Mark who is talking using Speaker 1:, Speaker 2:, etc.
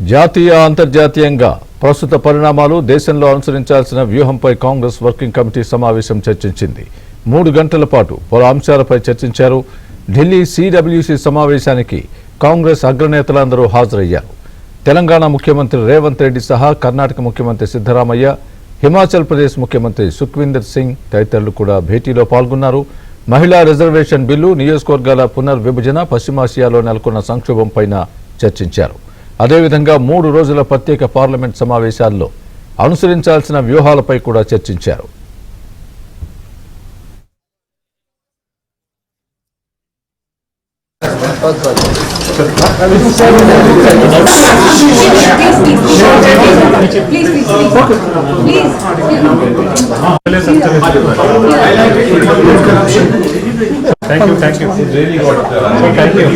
Speaker 1: జాతీయ అంతర్జాతీయంగా ప్రస్తుత పరిణామాలు దేశంలో అనుసరించాల్సిన వ్యూహంపై కాంగ్రెస్ వర్కింగ్ కమిటీ సమావేశం చర్చించింది. 3 గంటల పాటు పలు అంశాలపై చర్చించారు. ఢిల్లీ సిడబ్ల్యూసి సమావేశానికి కాంగ్రెస్ అగ్రనేతలందరూ హాజరయ్యారు. తెలంగాణ ముఖ్యమంత్రి రేవంత్ రెడ్డి సహా కర్ణాటక ముఖ్యమంత్రి సిద్ధరామయ్య, హిమాచల్ ప్రదేశ్ ముఖ్యమంత్రి సుఖ్వీందర్ సింగ్ తదితరులు కూడా భేటీలో పాల్గొన్నారు. మహిళా రిజర్వేషన్ బిల్లు, నియోజకవర్గాల పునర్విభజన, పశ్చిమాసియాలో నెలకొన్న సంక్షోభంపైన చర్చించారు. అదేవిధంగా 3 రోజుల ప్రత్యేక పార్లమెంట్ సమావేశాల్లో అనుసరించాల్సిన వ్యూహాలపై కూడా చర్చించారు.
Speaker 2: Thank you. Really got thank you.